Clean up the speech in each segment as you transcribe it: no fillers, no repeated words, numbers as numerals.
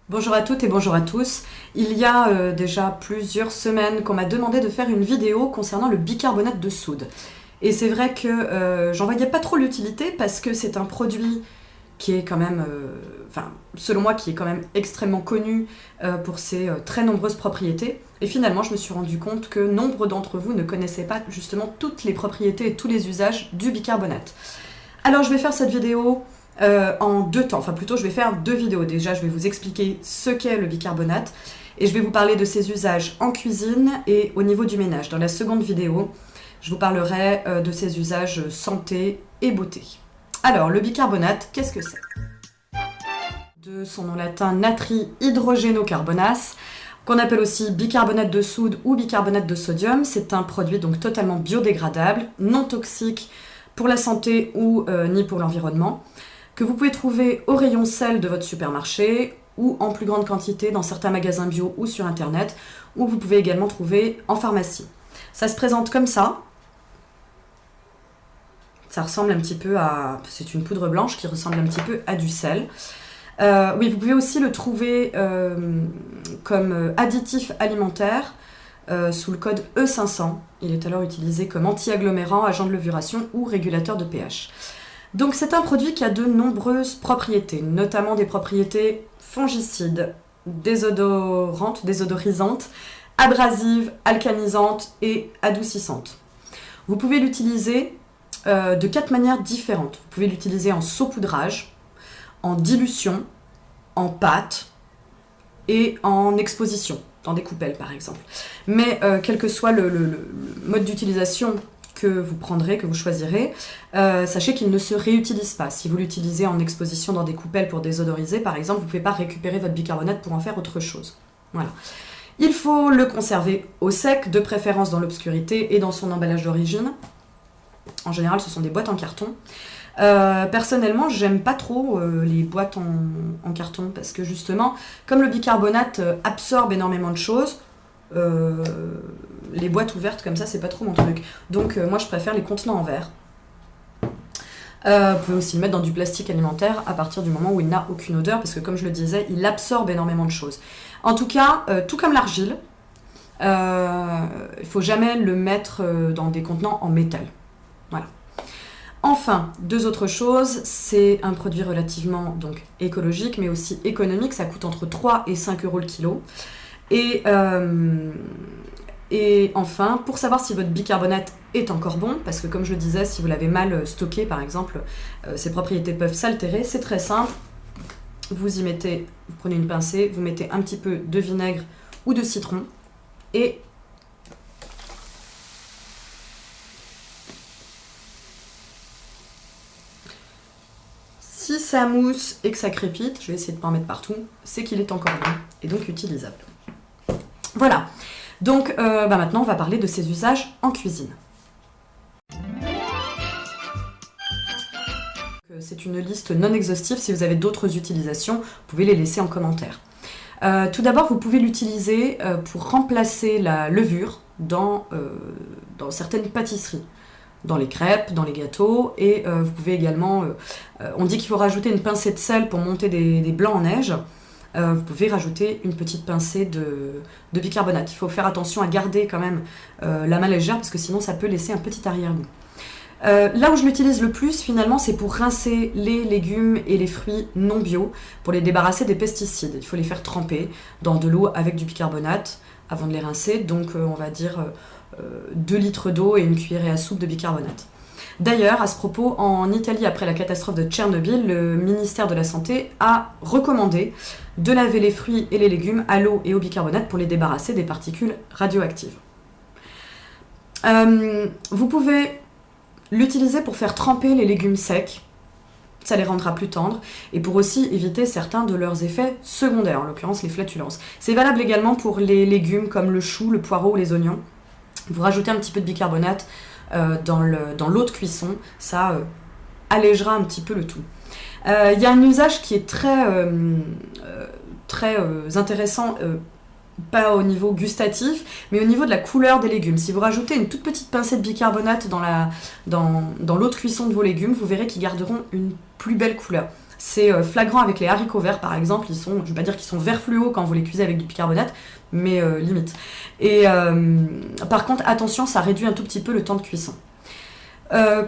Bonjour à toutes et bonjour à tous. Il y a déjà plusieurs semaines qu'on m'a demandé de faire une vidéo concernant le bicarbonate de soude. Et c'est vrai que j'en voyais pas trop l'utilité parce que c'est un produit qui est quand même, selon moi, qui est quand même extrêmement connu pour ses très nombreuses propriétés. Et finalement, je me suis rendu compte que nombre d'entre vous ne connaissaient pas justement toutes les propriétés et tous les usages du bicarbonate. Alors je vais faire cette vidéo en deux temps, enfin plutôt je vais faire deux vidéos. Déjà je vais vous expliquer ce qu'est le bicarbonate et je vais vous parler de ses usages en cuisine et au niveau du ménage. Dans la seconde vidéo, je vous parlerai de ses usages santé et beauté. Alors le bicarbonate, qu'est-ce que c'est? De son nom latin natrihydrogénocarbonate, qu'on appelle aussi bicarbonate de soude ou bicarbonate de sodium, c'est un produit donc totalement biodégradable, non toxique pour la santé ou ni pour l'environnement, que vous pouvez trouver au rayon sel de votre supermarché ou en plus grande quantité dans certains magasins bio ou sur internet, ou vous pouvez également trouver en pharmacie. Ça se présente comme ça. Ça ressemble un petit peu à... C'est une poudre blanche qui ressemble un petit peu à du sel. Oui, vous pouvez aussi le trouver comme additif alimentaire sous le code E500. Il est alors utilisé comme anti-agglomérant, agent de levure ou régulateur de pH. Donc c'est un produit qui a de nombreuses propriétés, notamment des propriétés fongicides, désodorisantes, abrasives, alcanisantes et adoucissantes. Vous pouvez l'utiliser de 4 manières différentes. Vous pouvez l'utiliser en saupoudrage, en dilution, en pâte et en exposition, dans des coupelles par exemple. Mais quel que soit le mode d'utilisation que vous prendrez, que vous choisirez, sachez qu'il ne se réutilise pas. Si vous l'utilisez en exposition dans des coupelles pour désodoriser, par exemple, vous ne pouvez pas récupérer votre bicarbonate pour en faire autre chose. Voilà. Il faut le conserver au sec, de préférence dans l'obscurité et dans son emballage d'origine. En général, ce sont des boîtes en carton. Personnellement, j'aime pas trop les boîtes en carton parce que justement, comme le bicarbonate absorbe énormément de choses, les boîtes ouvertes comme ça, c'est pas trop mon truc. Donc moi, je préfère les contenants en verre. Vous pouvez aussi le mettre dans du plastique alimentaire à partir du moment où il n'a aucune odeur parce que comme je le disais, il absorbe énormément de choses. En tout cas, tout comme l'argile, il faut jamais le mettre dans des contenants en métal. Voilà. Enfin, deux autres choses, c'est un produit relativement donc, écologique mais aussi économique, ça coûte entre 3 et 5 euros le kilo. Et enfin, pour savoir si votre bicarbonate est encore bon, parce que comme je le disais, si vous l'avez mal stocké par exemple, ses propriétés peuvent s'altérer, c'est très simple. Vous prenez une pincée, vous mettez un petit peu de vinaigre ou de citron et si ça mousse et que ça crépite, je vais essayer de ne pas en mettre partout, c'est qu'il est encore bon et donc utilisable. Voilà, donc maintenant on va parler de ses usages en cuisine. C'est une liste non exhaustive, si vous avez d'autres utilisations, vous pouvez les laisser en commentaire. Tout d'abord, vous pouvez l'utiliser pour remplacer la levure dans certaines pâtisseries. Dans les crêpes, dans les gâteaux, et vous pouvez également, on dit qu'il faut rajouter une pincée de sel pour monter des blancs en neige, vous pouvez rajouter une petite pincée de bicarbonate. Il faut faire attention à garder quand même la main légère, parce que sinon ça peut laisser un petit arrière-goût. Là où je l'utilise le plus finalement, c'est pour rincer les légumes et les fruits non bio, pour les débarrasser des pesticides. Il faut les faire tremper dans de l'eau avec du bicarbonate avant de les rincer, donc on va dire 2 litres d'eau et une cuillerée à soupe de bicarbonate. D'ailleurs, à ce propos, en Italie, après la catastrophe de Tchernobyl, le ministère de la Santé a recommandé de laver les fruits et les légumes à l'eau et au bicarbonate pour les débarrasser des particules radioactives. Vous pouvez l'utiliser pour faire tremper les légumes secs, ça les rendra plus tendres, et pour aussi éviter certains de leurs effets secondaires, en l'occurrence les flatulences. C'est valable également pour les légumes comme le chou, le poireau ou les oignons. Vous rajoutez un petit peu de bicarbonate dans l'eau de cuisson, ça allégera un petit peu le tout. Il y a un usage qui est très intéressant, pas au niveau gustatif, mais au niveau de la couleur des légumes. Si vous rajoutez une toute petite pincée de bicarbonate dans l'eau de cuisson de vos légumes, vous verrez qu'ils garderont une plus belle couleur. C'est flagrant avec les haricots verts par exemple, je ne vais pas dire qu'ils sont vert fluo quand vous les cuisez avec du bicarbonate, mais limite. Et par contre, attention, ça réduit un tout petit peu le temps de cuisson.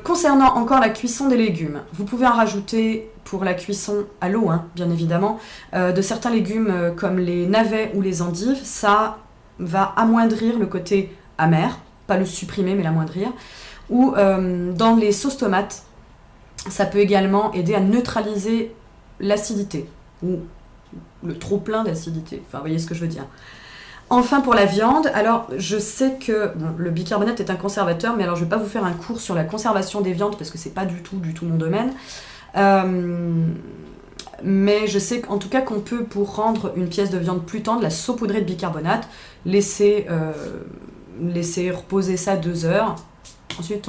Concernant encore la cuisson des légumes, vous pouvez en rajouter pour la cuisson à l'eau, hein, bien évidemment, de certains légumes comme les navets ou les endives. Ça va amoindrir le côté amer, pas le supprimer mais l'amoindrir. Ou dans les sauces tomates, ça peut également aider à neutraliser l'acidité ou le trop plein d'acidité. Enfin, vous voyez ce que je veux dire. Enfin, pour la viande, alors je sais que le bicarbonate est un conservateur, mais alors je ne vais pas vous faire un cours sur la conservation des viandes parce que c'est pas du tout mon domaine. Mais je sais en tout cas qu'on peut, pour rendre une pièce de viande plus tendre, la saupoudrer de bicarbonate, laisser reposer ça 2 heures. Ensuite,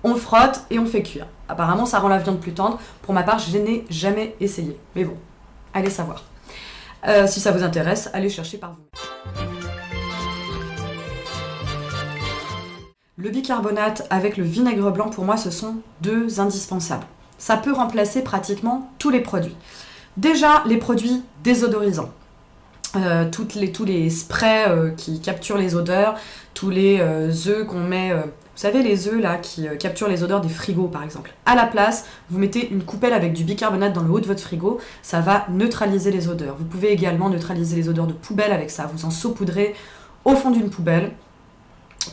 on frotte et on fait cuire. Apparemment, ça rend la viande plus tendre. Pour ma part, je n'ai jamais essayé. Mais bon, allez savoir. Si ça vous intéresse, allez chercher par vous. Le bicarbonate avec le vinaigre blanc, pour moi, ce sont 2 indispensables. Ça peut remplacer pratiquement tous les produits. Déjà, les produits désodorisants. Tous les sprays qui capturent les odeurs, tous les œufs qu'on met... vous savez, les œufs là qui capturent les odeurs des frigos par exemple. À la place, vous mettez une coupelle avec du bicarbonate dans le haut de votre frigo, ça va neutraliser les odeurs. Vous pouvez également neutraliser les odeurs de poubelle avec ça. Vous en saupoudrez au fond d'une poubelle,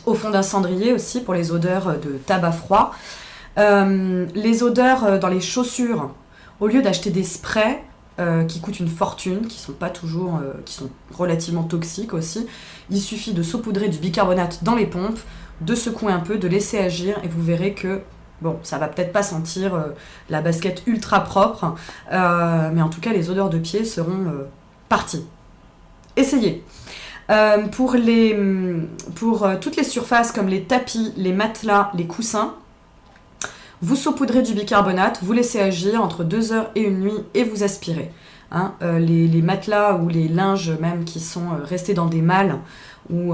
au fond d'un cendrier aussi pour les odeurs de tabac froid. Les odeurs dans les chaussures, au lieu d'acheter des sprays qui coûtent une fortune, qui sont pas toujours, qui sont relativement toxiques aussi, il suffit de saupoudrer du bicarbonate dans les pompes, de secouer un peu, de laisser agir et vous verrez que, bon, ça va peut-être pas sentir la basket ultra propre, mais en tout cas les odeurs de pied seront parties. Essayez. Pour toutes les surfaces comme les tapis, les matelas, les coussins, vous saupoudrez du bicarbonate, vous laissez agir entre 2 heures et 1 nuit et vous aspirez. Hein, les matelas ou les linges même qui sont restés dans des malles, ou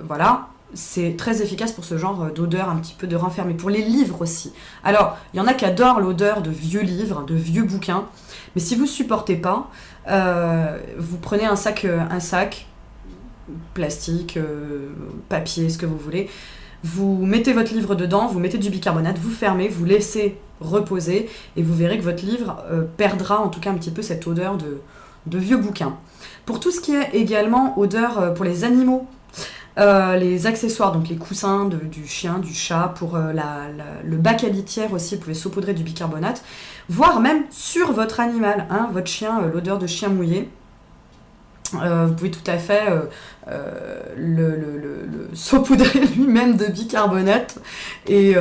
voilà, c'est très efficace pour ce genre d'odeur un petit peu de renfermé. Pour les livres aussi. Alors, il y en a qui adorent l'odeur de vieux livres, de vieux bouquins, mais si vous ne supportez pas, vous prenez un sac plastique, papier, ce que vous voulez, vous mettez votre livre dedans, vous mettez du bicarbonate, vous fermez, vous laissez reposer et vous verrez que votre livre perdra en tout cas un petit peu cette odeur de vieux bouquin. Pour tout ce qui est également odeur pour les animaux, les accessoires, donc les coussins du chien, du chat, pour le bac à litière aussi, vous pouvez saupoudrer du bicarbonate, voire même sur votre animal, hein, votre chien, l'odeur de chien mouillé. Vous pouvez tout à fait le saupoudrer lui-même de bicarbonate et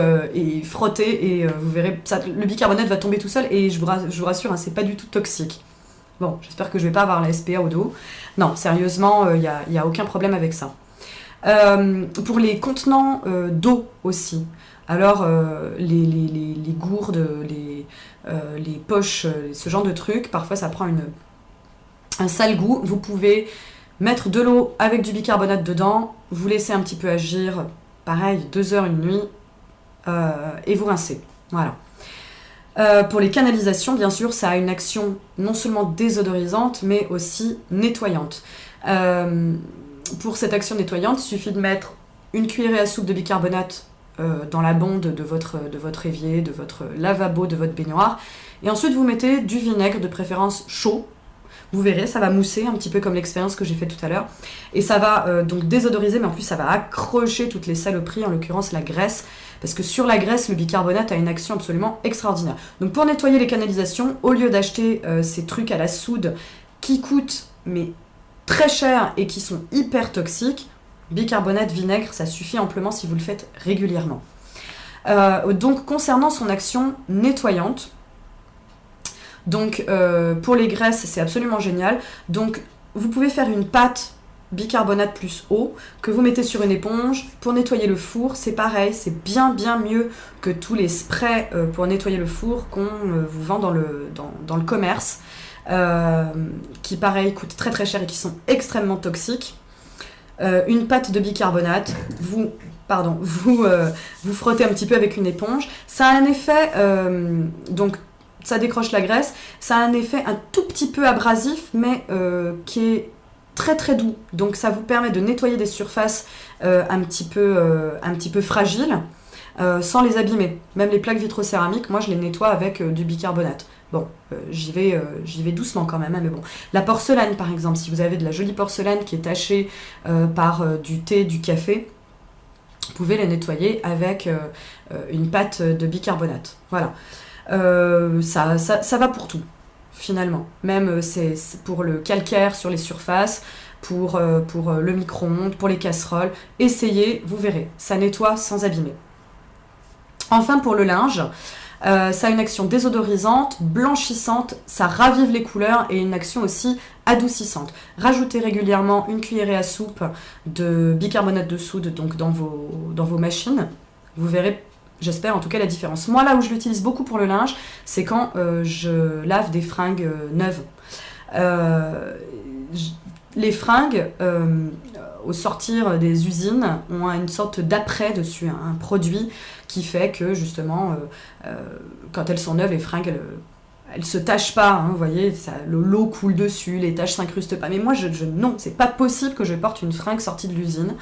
frotter et vous verrez, le bicarbonate va tomber tout seul et je vous rassure, hein, c'est pas du tout toxique. Bon, j'espère que je vais pas avoir la SPA au dos. Non, sérieusement, il y a aucun problème avec ça. Pour les contenants d'eau aussi, alors les gourdes, les poches, ce genre de trucs, parfois ça prend un sale goût. Vous pouvez mettre de l'eau avec du bicarbonate dedans, vous laissez un petit peu agir, pareil, 2 heures, 1 nuit, et vous rincez. Voilà. Pour les canalisations, bien sûr, ça a une action non seulement désodorisante, mais aussi nettoyante. Pour cette action nettoyante, il suffit de mettre une cuillerée à soupe de bicarbonate dans la bonde de votre évier, de votre lavabo, de votre baignoire, et ensuite vous mettez du vinaigre, de préférence chaud. Vous verrez, ça va mousser, un petit peu comme l'expérience que j'ai faite tout à l'heure. Et ça va donc désodoriser, mais en plus ça va accrocher toutes les saloperies, en l'occurrence la graisse. Parce que sur la graisse, le bicarbonate a une action absolument extraordinaire. Donc pour nettoyer les canalisations, au lieu d'acheter ces trucs à la soude qui coûtent mais très cher et qui sont hyper toxiques, bicarbonate, vinaigre, ça suffit amplement si vous le faites régulièrement. Donc concernant son action nettoyante, donc pour les graisses, c'est absolument génial. Donc vous pouvez faire une pâte bicarbonate plus eau que vous mettez sur une éponge. Pour nettoyer le four, c'est pareil, c'est bien mieux que tous les sprays pour nettoyer le four qu'on vous vend dans le commerce, qui pareil coûtent très très cher et qui sont extrêmement toxiques. Une pâte de bicarbonate, vous frottez un petit peu avec une éponge. Ça a un effet, donc ça décroche la graisse. Ça a un effet un tout petit peu abrasif, mais qui est très très doux. Donc ça vous permet de nettoyer des surfaces un petit peu fragiles, sans les abîmer. Même les plaques vitrocéramiques, moi je les nettoie avec du bicarbonate. Bon, j'y vais doucement quand même, hein, mais bon. La porcelaine par exemple, si vous avez de la jolie porcelaine qui est tachée par du thé, du café, vous pouvez les nettoyer avec une pâte de bicarbonate. Voilà. Ça va pour tout, finalement. Même c'est pour le calcaire sur les surfaces, pour le micro-ondes, pour les casseroles. Essayez, vous verrez, ça nettoie sans abîmer. Enfin, pour le linge, ça a une action désodorisante, blanchissante, ça ravive les couleurs et une action aussi adoucissante. Rajoutez régulièrement une cuillerée à soupe de bicarbonate de soude donc dans vos machines. Vous verrez, j'espère en tout cas, la différence. Moi, là où je l'utilise beaucoup pour le linge, c'est quand je lave des fringues neuves. Les fringues, au sortir des usines, ont une sorte d'après dessus, un produit qui fait que justement, quand elles sont neuves, les fringues, elles se tachent pas, hein, vous voyez, l'eau coule dessus, les taches s'incrustent pas. Mais moi, non, c'est pas possible que je porte une fringue sortie de l'usine.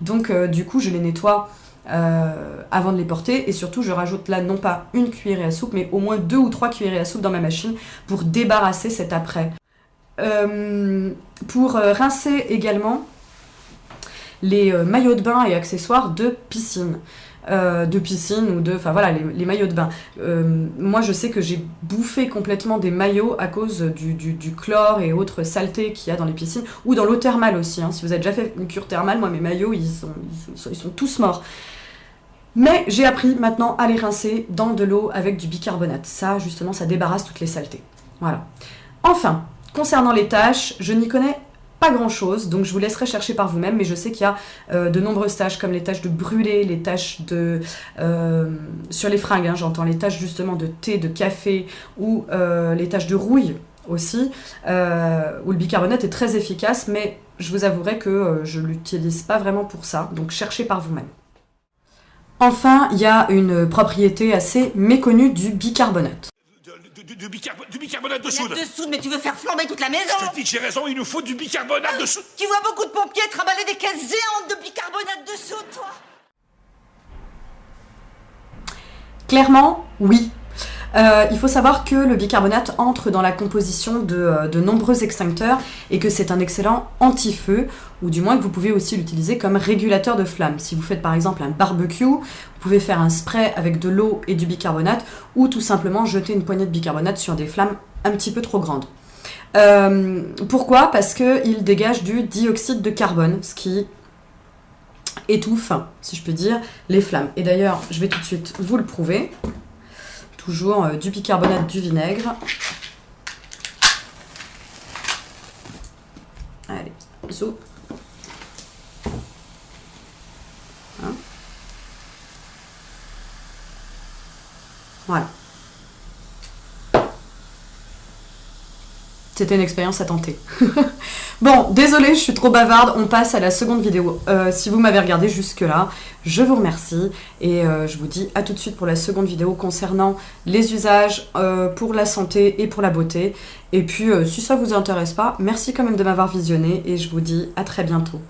Donc, du coup, je les nettoie avant de les porter, et surtout, je rajoute là non pas une cuillerée à soupe, mais au moins 2 ou 3 cuillerées à soupe dans ma machine pour débarrasser cet après. Pour rincer également les maillots de bain et accessoires de piscine. Ou de... Enfin voilà, les maillots de bain. Moi, je sais que j'ai bouffé complètement des maillots à cause du chlore et autres saletés qu'il y a dans les piscines, ou dans l'eau thermale aussi. Hein. Si vous avez déjà fait une cure thermale, moi, mes maillots, ils sont tous morts. Mais j'ai appris maintenant à les rincer dans de l'eau avec du bicarbonate. Ça, justement, ça débarrasse toutes les saletés. Voilà. Enfin, concernant les tâches, je n'y connais pas grand chose, donc je vous laisserai chercher par vous-même, mais je sais qu'il y a de nombreuses tâches comme les tâches de brûler, les tâches de... sur les fringues, hein, j'entends les tâches justement de thé, de café, ou les tâches de rouille aussi, où le bicarbonate est très efficace, mais je vous avouerai que je ne l'utilise pas vraiment pour ça, donc cherchez par vous-même. Enfin, il y a une propriété assez méconnue du bicarbonate. Du bicarbonate de soude. De soude, mais tu veux faire flamber toute la maison. Je te dis que j'ai raison, il nous faut du bicarbonate de soude. Tu vois beaucoup de pompiers trimballer des caisses géantes de bicarbonate de soude, toi. Clairement, oui. Il faut savoir que le bicarbonate entre dans la composition de nombreux extincteurs et que c'est un excellent anti-feu, ou du moins que vous pouvez aussi l'utiliser comme régulateur de flamme. Si vous faites par exemple un barbecue, vous pouvez faire un spray avec de l'eau et du bicarbonate, ou tout simplement jeter une poignée de bicarbonate sur des flammes un petit peu trop grandes. Pourquoi ? Parce qu'il dégage du dioxyde de carbone, ce qui étouffe, si je peux dire, les flammes. Et d'ailleurs, je vais tout de suite vous le prouver. Toujours du bicarbonate, du vinaigre. Allez, zou. Hein ? Voilà. C'était une expérience à tenter. Bon, désolée, je suis trop bavarde, on passe à la seconde vidéo. Si vous m'avez regardé jusque-là, je vous remercie et je vous dis à tout de suite pour la seconde vidéo concernant les usages pour la santé et pour la beauté. Et puis, si ça vous intéresse pas, merci quand même de m'avoir visionné et je vous dis à très bientôt.